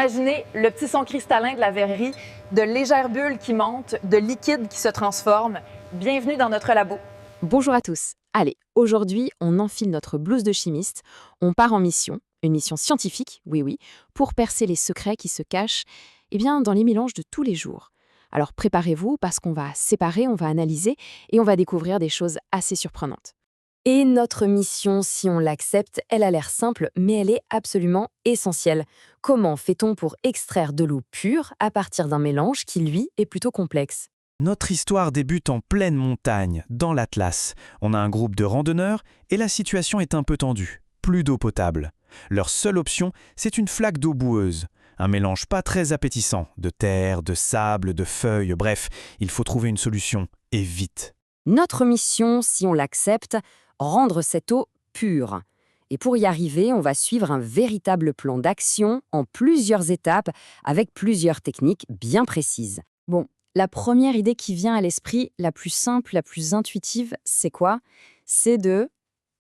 Imaginez le petit son cristallin de la verrerie, de légères bulles qui montent, de liquides qui se transforment. Bienvenue dans notre labo. Bonjour à tous. Allez, aujourd'hui, on enfile notre blouse de chimiste, on part en mission, une mission scientifique, oui, pour percer les secrets qui se cachent dans les mélanges de tous les jours. Alors préparez-vous parce qu'on va séparer, on va analyser et on va découvrir des choses assez surprenantes. Et notre mission, si on l'accepte, elle a l'air simple, mais elle est absolument essentielle. Comment fait-on pour extraire de l'eau pure à partir d'un mélange qui, lui, est plutôt complexe ? Notre histoire débute en pleine montagne, dans l'Atlas. On a un groupe de randonneurs et la situation est un peu tendue. Plus d'eau potable. Leur seule option, c'est une flaque d'eau boueuse. Un mélange pas très appétissant, de terre, de sable, de feuilles, bref, il faut trouver une solution, et vite. Notre mission, si on l'accepte, rendre cette eau pure. Et pour y arriver, on va suivre un véritable plan d'action en plusieurs étapes avec plusieurs techniques bien précises. Bon, la première idée qui vient à l'esprit, la plus simple, la plus intuitive, c'est quoi ? C'est de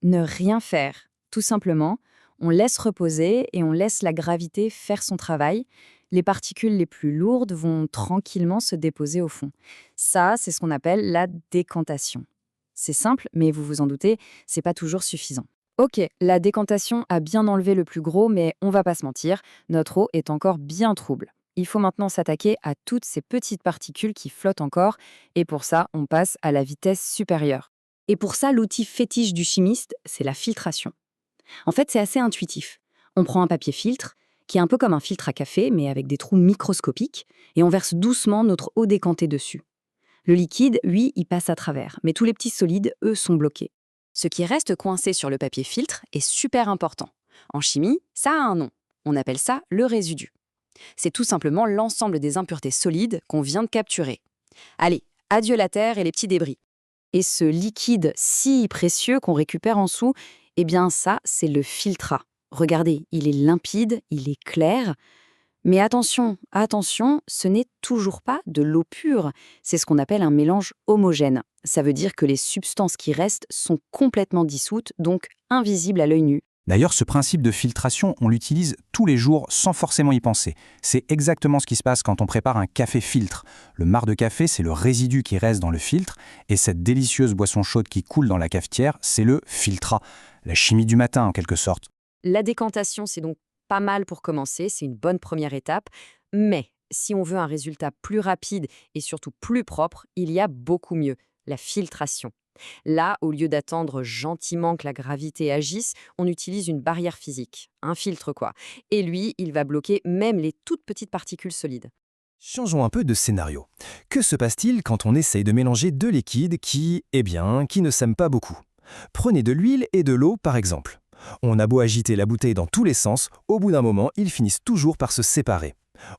ne rien faire. Tout simplement, on laisse reposer et on laisse la gravité faire son travail. Les particules les plus lourdes vont tranquillement se déposer au fond. Ça, c'est ce qu'on appelle la décantation. C'est simple, mais vous vous en doutez, c'est pas toujours suffisant. Ok, la décantation a bien enlevé le plus gros, mais on va pas se mentir, notre eau est encore bien trouble. Il faut maintenant s'attaquer à toutes ces petites particules qui flottent encore, et pour ça, on passe à la vitesse supérieure. Et pour ça, l'outil fétiche du chimiste, c'est la filtration. En fait, c'est assez intuitif. On prend un papier filtre, qui est un peu comme un filtre à café, mais avec des trous microscopiques, et on verse doucement notre eau décantée dessus. Le liquide, lui, y passe à travers, mais tous les petits solides, eux, sont bloqués. Ce qui reste coincé sur le papier filtre est super important. En chimie, ça a un nom. On appelle ça le résidu. C'est tout simplement l'ensemble des impuretés solides qu'on vient de capturer. Allez, adieu la terre et les petits débris. Et ce liquide si précieux qu'on récupère en dessous, ça, c'est le filtrat. Regardez, il est limpide, il est clair. Mais attention, ce n'est toujours pas de l'eau pure. C'est ce qu'on appelle un mélange homogène. Ça veut dire que les substances qui restent sont complètement dissoutes, donc invisibles à l'œil nu. D'ailleurs, ce principe de filtration, on l'utilise tous les jours sans forcément y penser. C'est exactement ce qui se passe quand on prépare un café filtre. Le marc de café, c'est le résidu qui reste dans le filtre, et cette délicieuse boisson chaude qui coule dans la cafetière, c'est le filtrat. La chimie du matin, en quelque sorte. La décantation, c'est donc pas mal pour commencer, c'est une bonne première étape. Mais si on veut un résultat plus rapide et surtout plus propre, il y a beaucoup mieux, la filtration. Là, au lieu d'attendre gentiment que la gravité agisse, on utilise une barrière physique, un filtre quoi. Et lui, il va bloquer même les toutes petites particules solides. Changeons un peu de scénario. Que se passe-t-il quand on essaye de mélanger deux liquides qui ne s'aiment pas beaucoup ? Prenez de l'huile et de l'eau, par exemple. On a beau agiter la bouteille dans tous les sens, au bout d'un moment, ils finissent toujours par se séparer.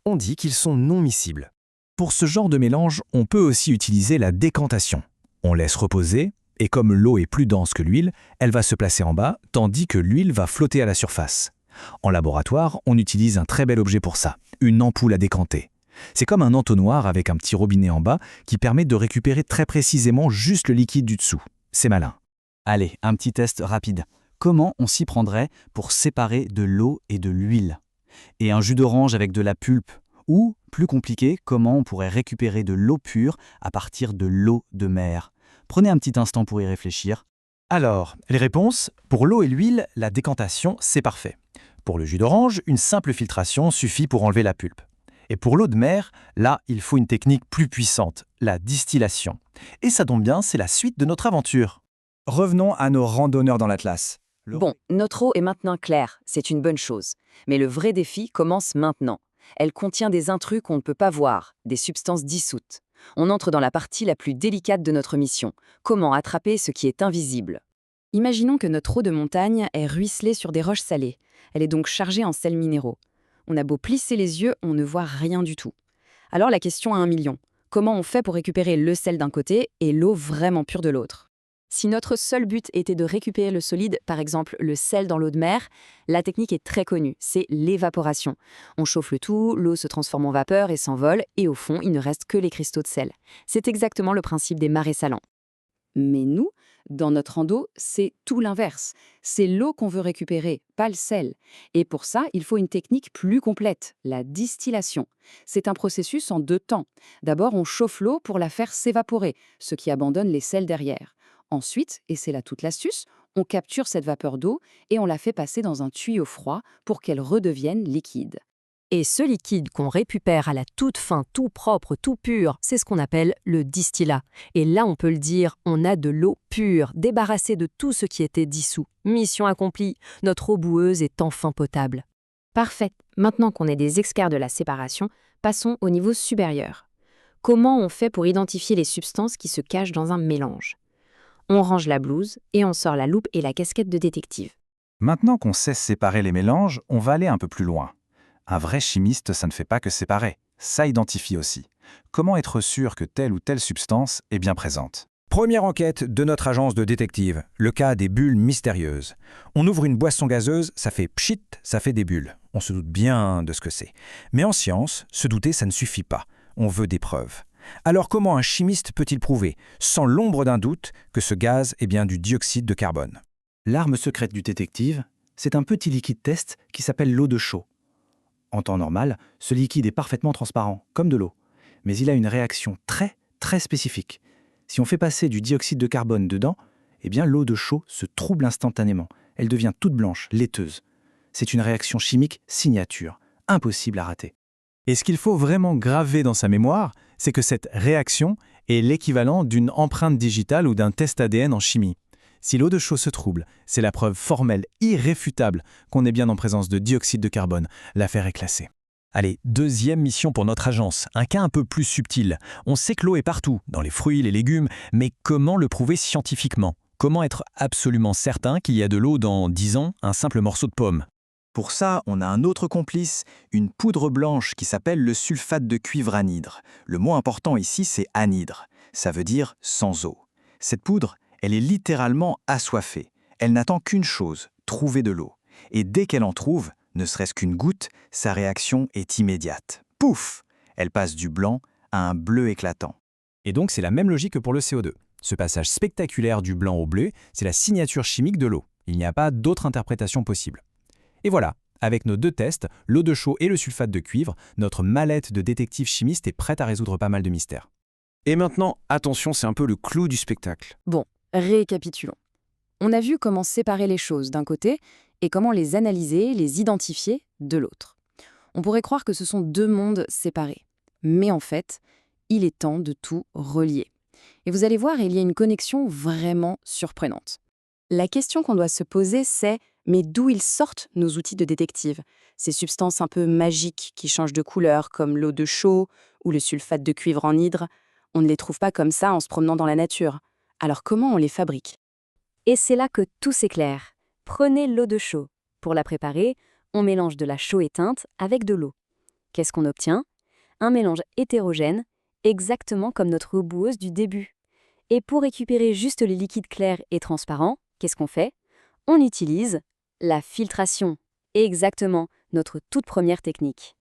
On dit qu'ils sont non miscibles. Pour ce genre de mélange, on peut aussi utiliser la décantation. On laisse reposer, et comme l'eau est plus dense que l'huile, elle va se placer en bas, tandis que l'huile va flotter à la surface. En laboratoire, on utilise un très bel objet pour ça, une ampoule à décanter. C'est comme un entonnoir avec un petit robinet en bas qui permet de récupérer très précisément juste le liquide du dessous. C'est malin. Allez, un petit test rapide. Comment on s'y prendrait pour séparer de l'eau et de l'huile ? Et un jus d'orange avec de la pulpe ? Ou, plus compliqué, comment on pourrait récupérer de l'eau pure à partir de l'eau de mer ? Prenez un petit instant pour y réfléchir. Alors, les réponses ? Pour l'eau et l'huile, la décantation, c'est parfait. Pour le jus d'orange, une simple filtration suffit pour enlever la pulpe. Et pour l'eau de mer, là, il faut une technique plus puissante, la distillation. Et ça tombe bien, c'est la suite de notre aventure. Revenons à nos randonneurs dans l'Atlas. Bon, notre eau est maintenant claire, c'est une bonne chose. Mais le vrai défi commence maintenant. Elle contient des intrus qu'on ne peut pas voir, des substances dissoutes. On entre dans la partie la plus délicate de notre mission. Comment attraper ce qui est invisible ? Imaginons que notre eau de montagne est ruisselée sur des roches salées. Elle est donc chargée en sels minéraux. On a beau plisser les yeux, on ne voit rien du tout. Alors la question à 1 million. Comment on fait pour récupérer le sel d'un côté et l'eau vraiment pure de l'autre ? Si notre seul but était de récupérer le solide, par exemple le sel dans l'eau de mer, la technique est très connue, c'est l'évaporation. On chauffe le tout, l'eau se transforme en vapeur et s'envole, et au fond, il ne reste que les cristaux de sel. C'est exactement le principe des marais salants. Mais nous, Dans notre endo, c'est tout l'inverse. C'est l'eau qu'on veut récupérer, pas le sel. Et pour ça, il faut une technique plus complète, la distillation. C'est un processus en 2 temps. D'abord, on chauffe l'eau pour la faire s'évaporer, ce qui abandonne les sels derrière. Ensuite, et c'est là toute l'astuce, on capture cette vapeur d'eau et on la fait passer dans un tuyau froid pour qu'elle redevienne liquide. Et ce liquide qu'on récupère à la toute fin, tout propre, tout pur, c'est ce qu'on appelle le distillat. Et là, on peut le dire, on a de l'eau pure, débarrassée de tout ce qui était dissous. Mission accomplie, notre eau boueuse est enfin potable. Parfait. Maintenant qu'on est des experts de la séparation, passons au niveau supérieur. Comment on fait pour identifier les substances qui se cachent dans un mélange? On range la blouse et on sort la loupe et la casquette de détective. Maintenant qu'on sait séparer les mélanges, on va aller un peu plus loin. Un vrai chimiste, ça ne fait pas que séparer, ça identifie aussi. Comment être sûr que telle ou telle substance est bien présente? Première enquête de notre agence de détective, le cas des bulles mystérieuses. On ouvre une boisson gazeuse, ça fait pchit, ça fait des bulles. On se doute bien de ce que c'est. Mais en science, se douter, ça ne suffit pas. On veut des preuves. Alors comment un chimiste peut-il prouver, sans l'ombre d'un doute, que ce gaz est bien du dioxyde de carbone? L'arme secrète du détective, c'est un petit liquide test qui s'appelle l'eau de chaux. En temps normal, ce liquide est parfaitement transparent, comme de l'eau. Mais il a une réaction très, très spécifique. Si on fait passer du dioxyde de carbone dedans, eh bien l'eau de chaux se trouble instantanément. Elle devient toute blanche, laiteuse. C'est une réaction chimique signature, impossible à rater. Et ce qu'il faut vraiment graver dans sa mémoire, c'est que cette réaction est l'équivalent d'une empreinte digitale ou d'un test ADN en chimie. Si l'eau de chaux se trouble, c'est la preuve formelle irréfutable qu'on est bien en présence de dioxyde de carbone. L'affaire est classée. Allez, deuxième mission pour notre agence, un cas un peu plus subtil. On sait que l'eau est partout, dans les fruits, les légumes, mais comment le prouver scientifiquement? Comment être absolument certain qu'il y a de l'eau dans, disons, un simple morceau de pomme? Pour ça, on a un autre complice, une poudre blanche qui s'appelle le sulfate de cuivre anhydre. Le mot important ici, c'est anhydre. Ça veut dire sans eau. Cette poudre, elle est littéralement assoiffée. Elle n'attend qu'une chose, trouver de l'eau. Et dès qu'elle en trouve, ne serait-ce qu'une goutte, sa réaction est immédiate. Pouf! Elle passe du blanc à un bleu éclatant. Et donc c'est la même logique que pour le CO2. Ce passage spectaculaire du blanc au bleu, c'est la signature chimique de l'eau. Il n'y a pas d'autre interprétation possible. Et voilà, avec nos 2 tests, l'eau de chaux et le sulfate de cuivre, notre mallette de détective chimiste est prête à résoudre pas mal de mystères. Et maintenant, attention, c'est un peu le clou du spectacle. Bon, récapitulons. On a vu comment séparer les choses d'un côté et comment les analyser, les identifier de l'autre. On pourrait croire que ce sont 2 mondes séparés. Mais en fait, il est temps de tout relier. Et vous allez voir, il y a une connexion vraiment surprenante. La question qu'on doit se poser, c'est mais d'où ils sortent nos outils de détective? Ces substances un peu magiques qui changent de couleur, comme l'eau de chaux ou le sulfate de cuivre anhydre, on ne les trouve pas comme ça en se promenant dans la nature. Alors comment on les fabrique? Et c'est là que tout s'éclaire. Prenez l'eau de chaux. Pour la préparer, on mélange de la chaux éteinte avec de l'eau. Qu'est-ce qu'on obtient? Un mélange hétérogène, exactement comme notre eau boueuse du début. Et pour récupérer juste les liquides clairs et transparents, qu'est-ce qu'on fait? On utilise la filtration. Exactement, notre toute première technique.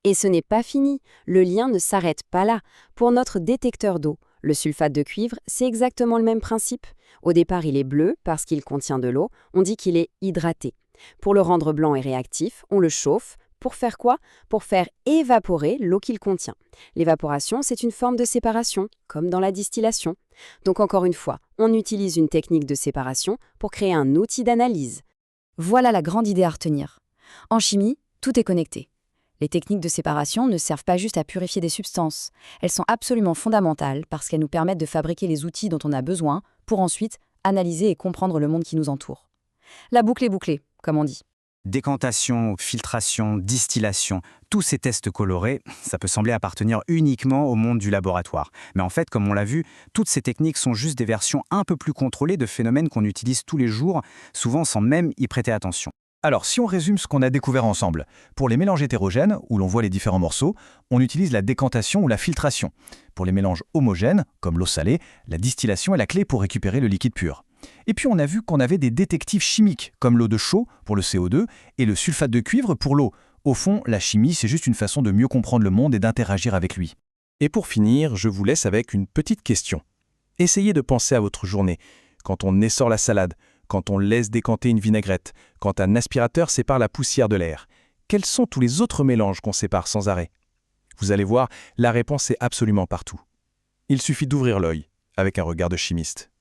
Et ce n'est pas fini, le lien ne s'arrête pas là. Pour notre détecteur d'eau, le sulfate de cuivre, c'est exactement le même principe. Au départ, il est bleu parce qu'il contient de l'eau, on dit qu'il est hydraté. Pour le rendre blanc et réactif, on le chauffe. Pour faire quoi? Pour faire évaporer l'eau qu'il contient. L'évaporation, c'est une forme de séparation, comme dans la distillation. Donc encore une fois, on utilise une technique de séparation pour créer un outil d'analyse. Voilà la grande idée à retenir. En chimie, tout est connecté. Les techniques de séparation ne servent pas juste à purifier des substances. Elles sont absolument fondamentales parce qu'elles nous permettent de fabriquer les outils dont on a besoin pour ensuite analyser et comprendre le monde qui nous entoure. La boucle est bouclée, comme on dit. Décantation, filtration, distillation, tous ces tests colorés, ça peut sembler appartenir uniquement au monde du laboratoire. Mais en fait, comme on l'a vu, toutes ces techniques sont juste des versions un peu plus contrôlées de phénomènes qu'on utilise tous les jours, souvent sans même y prêter attention. Alors, si on résume ce qu'on a découvert ensemble, pour les mélanges hétérogènes, où l'on voit les différents morceaux, on utilise la décantation ou la filtration. Pour les mélanges homogènes, comme l'eau salée, la distillation est la clé pour récupérer le liquide pur. Et puis on a vu qu'on avait des détectives chimiques, comme l'eau de chaux pour le CO2 et le sulfate de cuivre pour l'eau. Au fond, la chimie, c'est juste une façon de mieux comprendre le monde et d'interagir avec lui. Et pour finir, je vous laisse avec une petite question. Essayez de penser à votre journée. quand on essore la salade, quand on laisse décanter une vinaigrette, quand un aspirateur sépare la poussière de l'air. Quels sont tous les autres mélanges qu'on sépare sans arrêt? Vous allez voir, la réponse est absolument partout. Il suffit d'ouvrir l'œil avec un regard de chimiste.